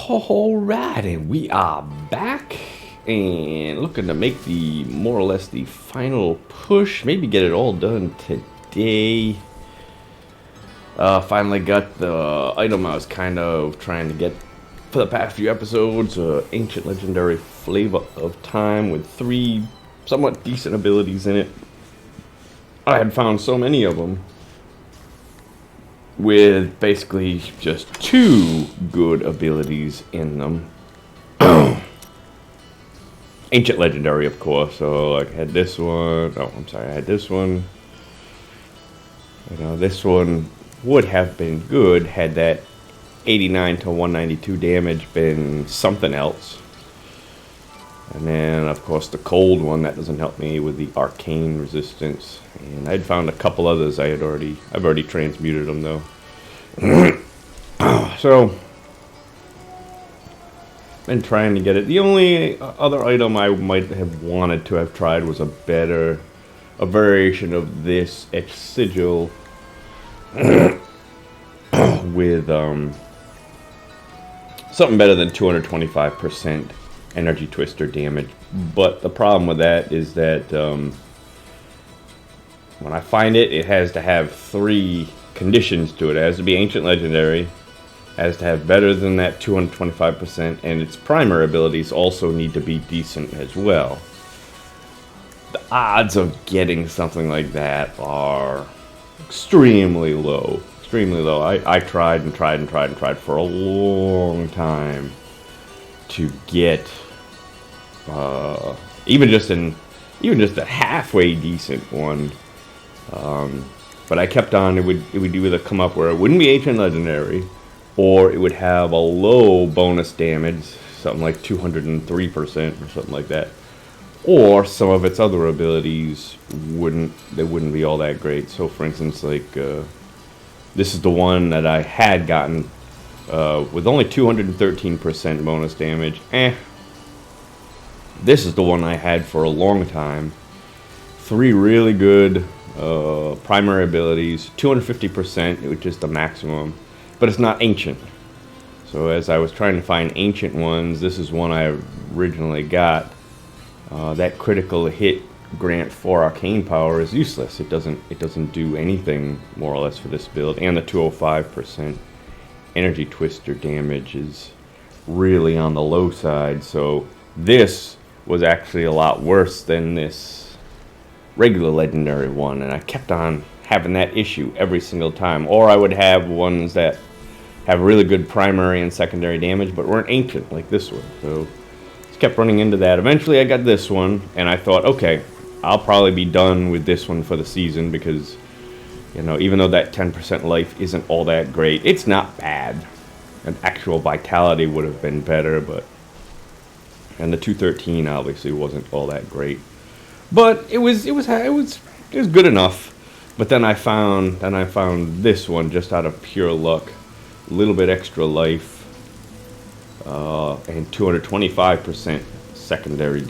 Alright, and we are back and looking to make the more or less the final push. Maybe get it all done today. Finally got the item I was kind of trying to get for the past few episodes. Ancient Legendary Flavor of Time with 3 somewhat decent abilities in it. I had found so many of them with basically just 2 good abilities in them. Ancient Legendary, of course. So like, I had this one. Oh, I'm sorry. I had this one. You know, this one would have been good had that 89 to 192 damage been something else. And then, of course, the cold one that doesn't help me with the arcane resistance. And I'd found a couple others. I've already transmuted them though. So, been trying to get it. The only other item I might have wanted to have tried was a variation of this etched sigil with something better than 225% energy twister damage. But the problem with that is that when I find it, it has to have 3 conditions to it. It has to be Ancient Legendary, has to have better than that 225%, and its primary abilities also need to be decent as well. The odds of getting something like that are extremely low. Extremely low. I tried and tried for a long time to get even just a halfway decent one. But I kept on. It would either come up where it wouldn't be Ancient Legendary, or it would have a low bonus damage, something like 203% or something like that, or some of its other abilities wouldn't be all that great. So, for instance, like this is the one that I had gotten with only 213% bonus damage. This is the one I had for a long time. 3 really good primary abilities, 250%, which is the maximum, but it's not ancient. So as I was trying to find ancient ones, this is one I originally got. That critical hit grant 4 arcane power is useless. It doesn't do anything more or less for this build, and the 205% energy twister damage is really on the low side. So this was actually a lot worse than this regular legendary one, and I kept on having that issue every single time. Or I would have ones that have really good primary and secondary damage but weren't ancient, like this one. So just kept running into that. Eventually I got this one, and I thought, okay, I'll probably be done with this one for the season, because, you know, even though that 10% life isn't all that great, it's not bad. And actual vitality would have been better, and the 213 obviously wasn't all that great. But it was good enough. But then I found this one just out of pure luck, a little bit extra life, and 225% secondary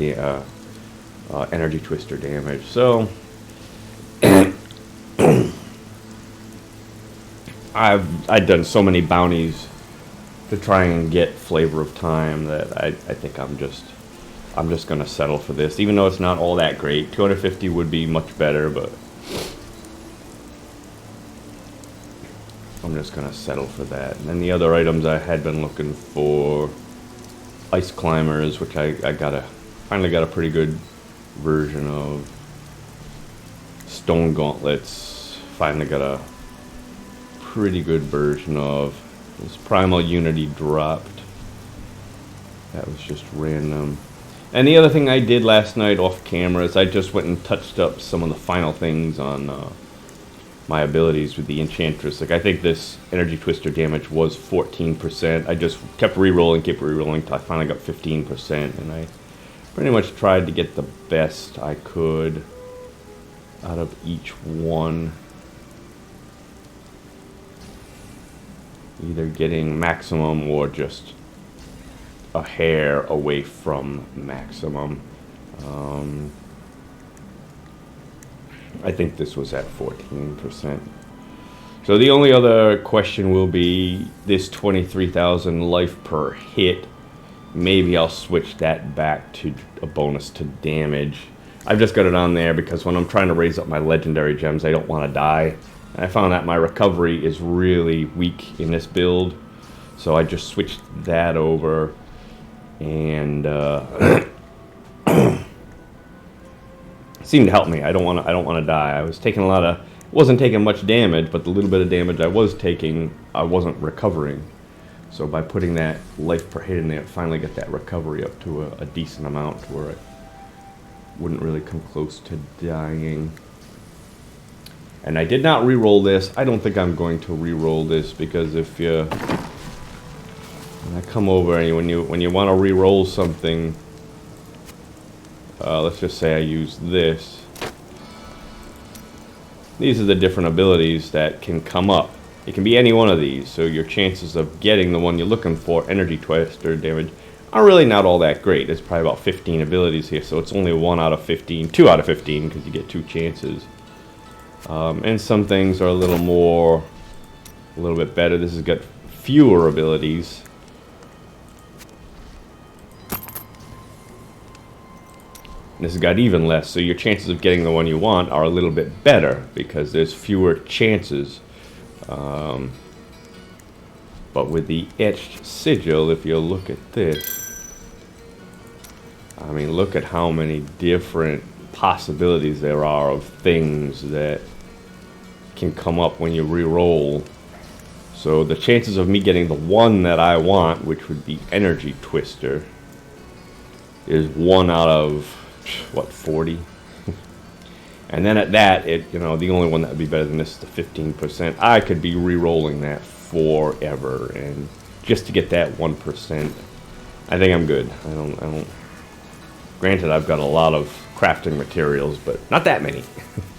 energy twister damage. So I've done so many bounties to try and get Flavor of Time that I think I'm just gonna settle for this, even though it's not all that great. 250 would be much better, but I'm just gonna settle for that. And then the other items I had been looking for, Ice Climbers, which I finally got a pretty good version of. Stone Gauntlets, finally got a pretty good version of. This Primal Unity dropped. That was just random. And the other thing I did last night off camera is I just went and touched up some of the final things on my abilities with the Enchantress. Like, I think this energy twister damage was 14%. I just kept re-rolling till I finally got 15%, and I pretty much tried to get the best I could out of each one. Either getting maximum or just a hair away from maximum. I think this was at 14%. So the only other question will be this 23,000 life per hit. Maybe I'll switch that back to a bonus to damage. I've just got it on there because when I'm trying to raise up my legendary gems, I don't want to die. And I found that my recovery is really weak in this build, so I just switched that over, and seemed to help me. I don't want to die. I was taking wasn't taking much damage, but the little bit of damage I was taking, I wasn't recovering. So by putting that life per hit in there, I finally got that recovery up to a decent amount where I wouldn't really come close to dying. And I did not re-roll this. I don't think I'm going to re-roll this, because if you, when I come over and when you want to re-roll something, let's just say I use this. These are the different abilities that can come up. It can be any one of these, so your chances of getting the one you're looking for, energy twister damage, are really not all that great. There's probably about 15 abilities here, so it's only 1 out of 15, 2 out of 15, because you get 2 chances. And some things are a little bit better. This has got fewer abilities. And this has got even less, so your chances of getting the one you want are a little bit better, because there's fewer chances. But with the etched sigil, if you look at this, I mean, look at how many different possibilities there are of things that can come up when you re-roll. So the chances of me getting the one that I want, which would be energy twister, is 1 out of, what, 40? And then at that, the only one that would be better than this is the 15%. I could be re-rolling that forever, and just to get that 1%, I think I'm good. I don't. Granted, I've got a lot of crafting materials, but not that many.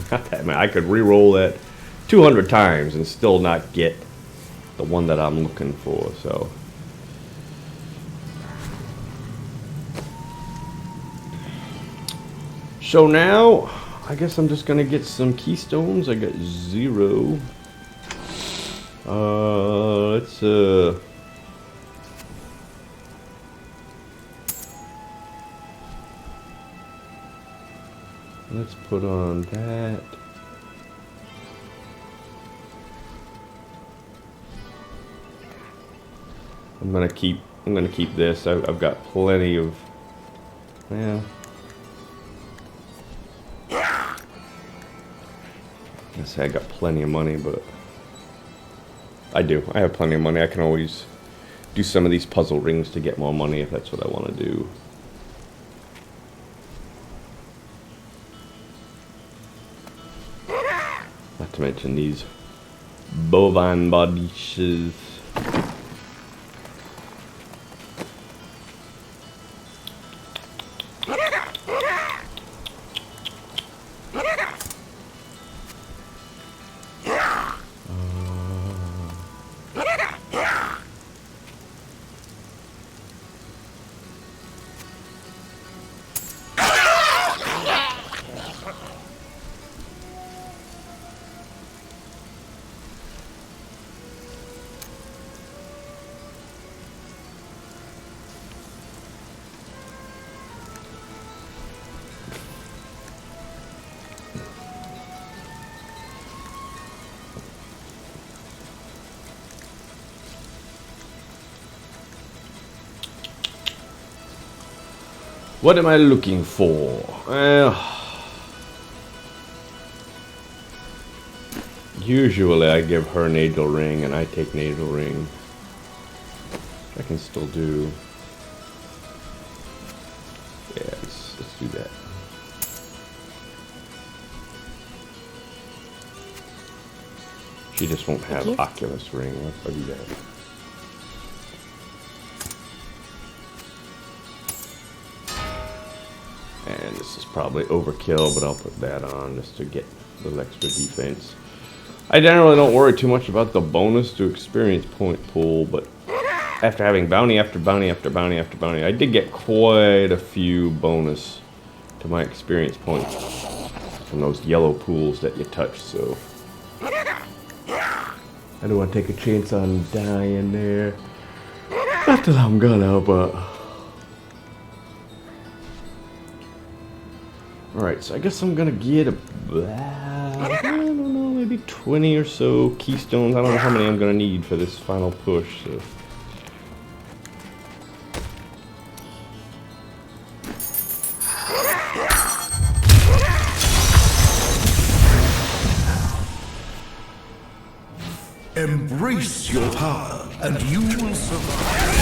Not that many. I could re-roll that 200 times and still not get the one that I'm looking for. So now, I guess I'm just gonna get some keystones. I got 0. Let's put on that. I'm gonna keep this. I've got plenty of, yeah. I say I got plenty of money, but I have plenty of money. I can always do some of these puzzle rings to get more money if that's what I want to do. Not to mention these bovine bodies. What am I looking for? Usually I give her Nadal Ring and I take Nadal Ring. I can still do. Yeah, let's do that. She just won't have Oculus Ring. I'll do that. And this is probably overkill, but I'll put that on just to get a little extra defense. I generally don't worry too much about the bonus to experience point pool, but after having bounty after bounty after bounty after bounty, I did get quite a few bonus to my experience points from those yellow pools that you touch, so. I don't want to take a chance on dying there. Not that I'm gonna, but... Alright, so I guess I'm gonna get about, I don't know, maybe 20 or so keystones. I don't know how many I'm gonna need for this final push, so... Embrace your power, and you will survive.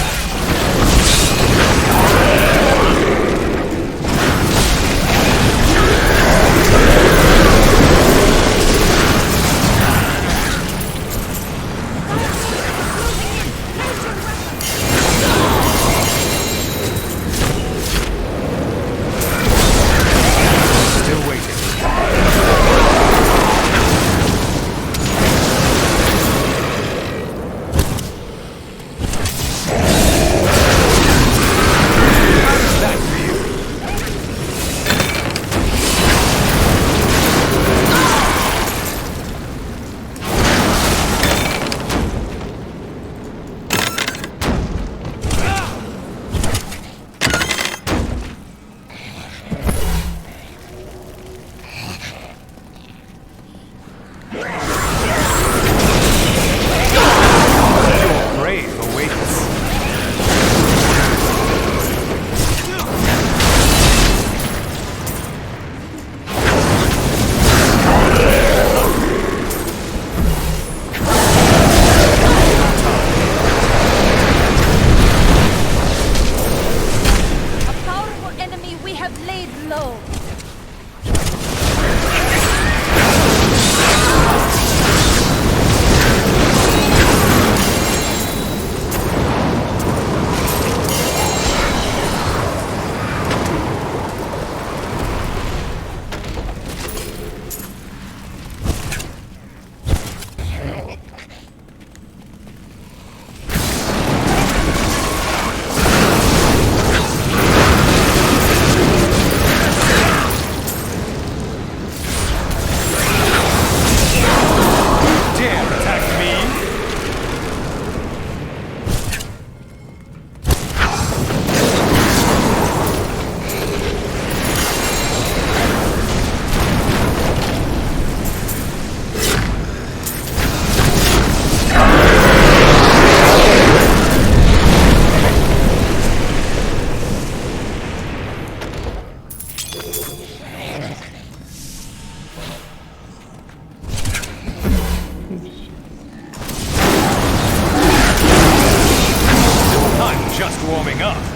warming up.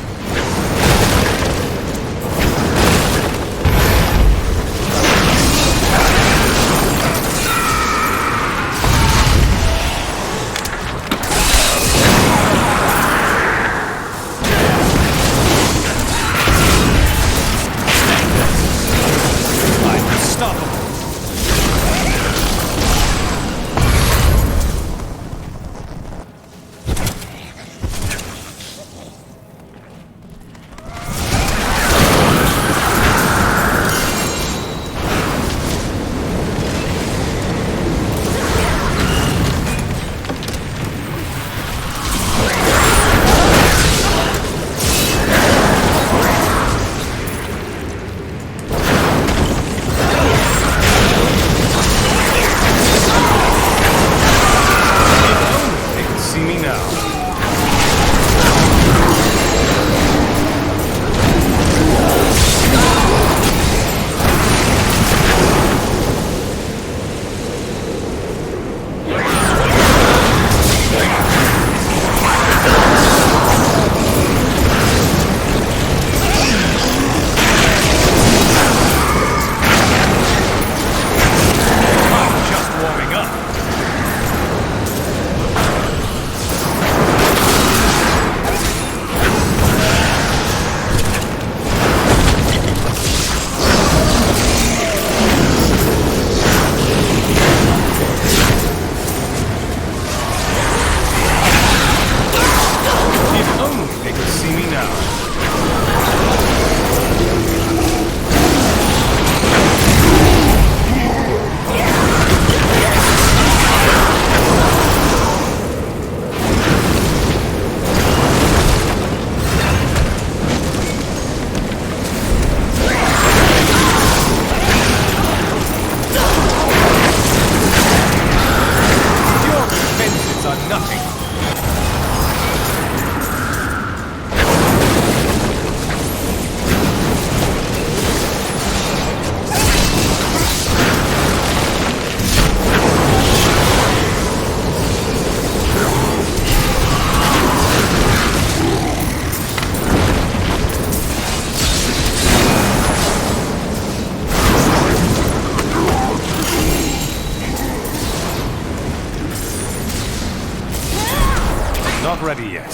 ready yet.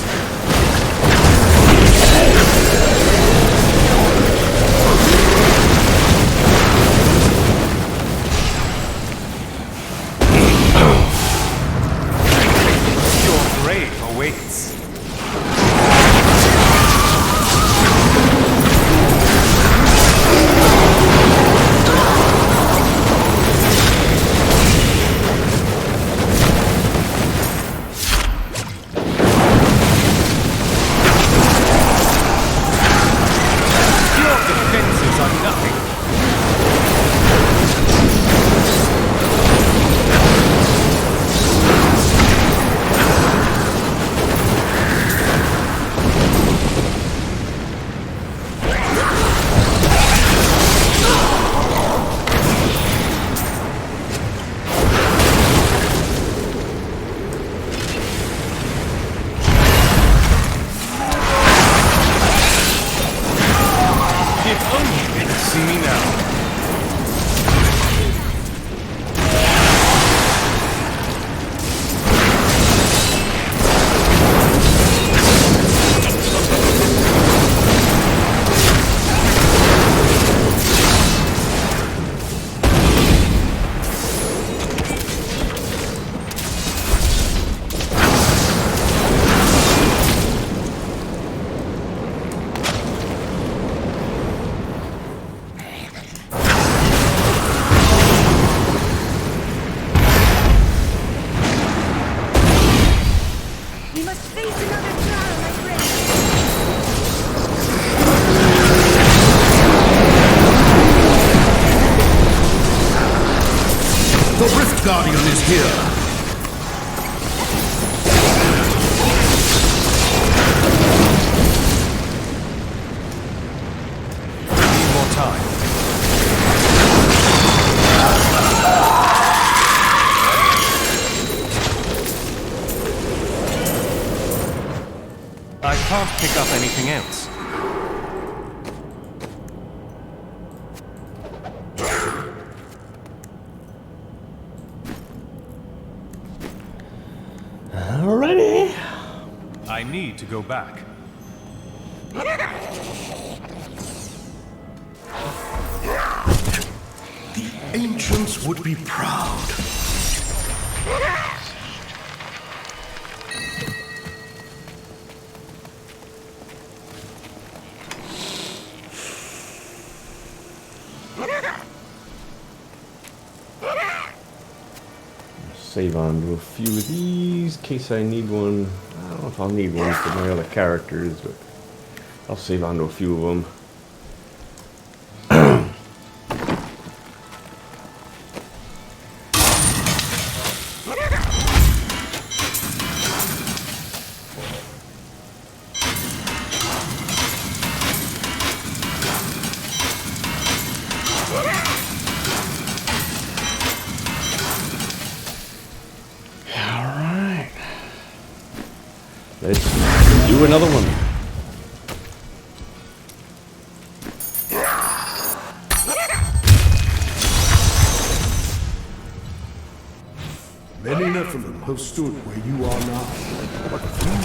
Your grave awaits. Guardian is here. Need more time. I can't pick up anything else. Alrighty. I need to go back. The ancients would be proud. Save on to a few of these in case I need one. I don't know if I'll need one for my other characters, but I'll save on to a few of them. Let's do another one. Many Nephalem have stood where you are now, but few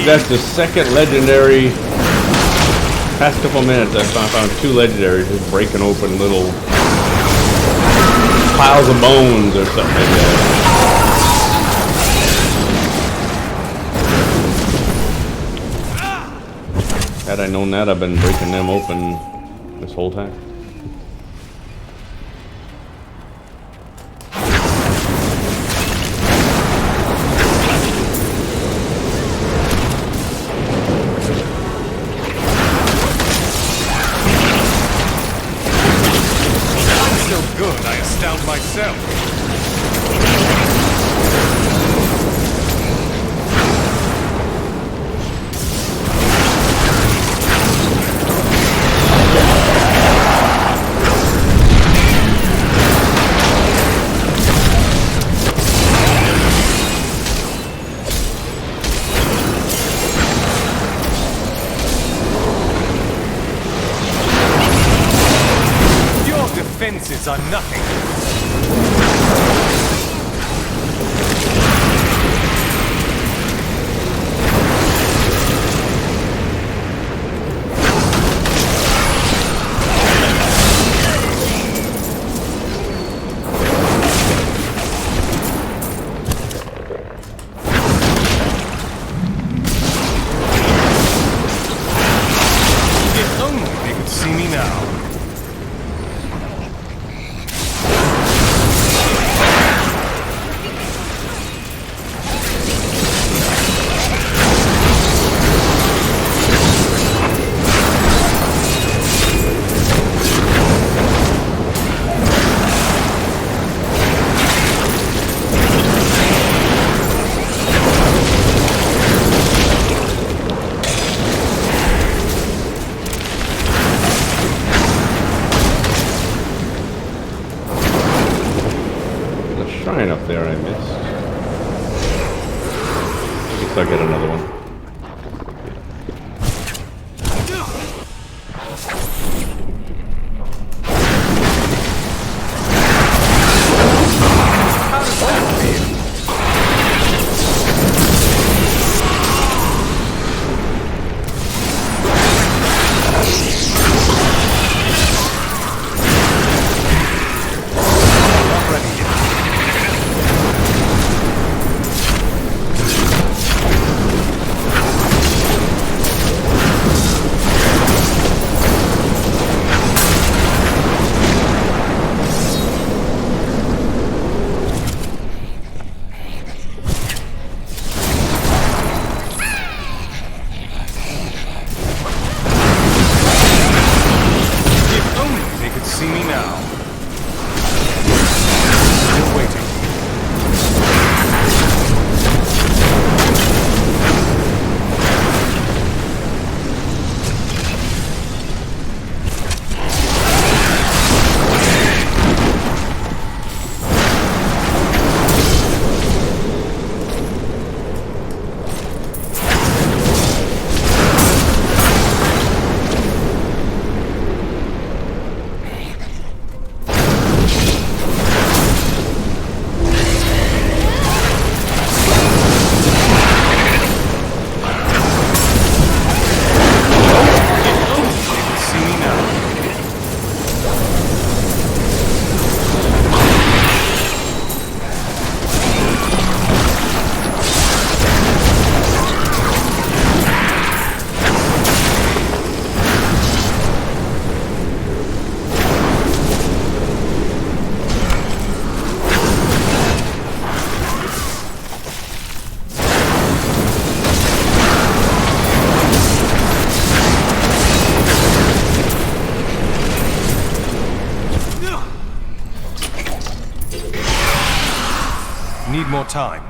that's the second legendary. Past couple minutes, I found 2 legendaries just breaking open little piles of bones or something like that. Had I known that, I've been breaking them open this whole time. Myself. Your defenses are nothing. Up there I missed. I guess I'll get another one. Need more time.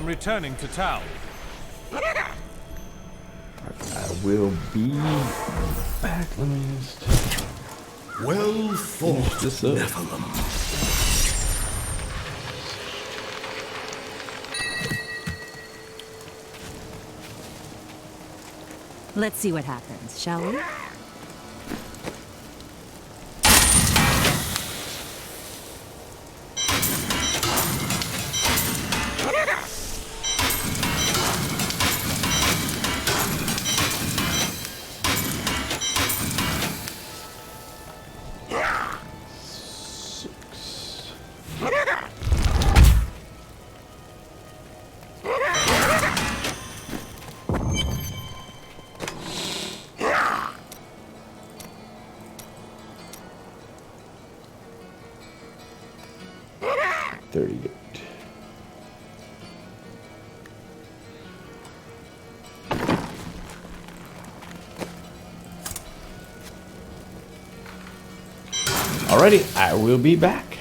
returning to town. I will be back. Let me just Well fought, this up. Nephalem. Let's see what happens, shall we? Alrighty, I will be back.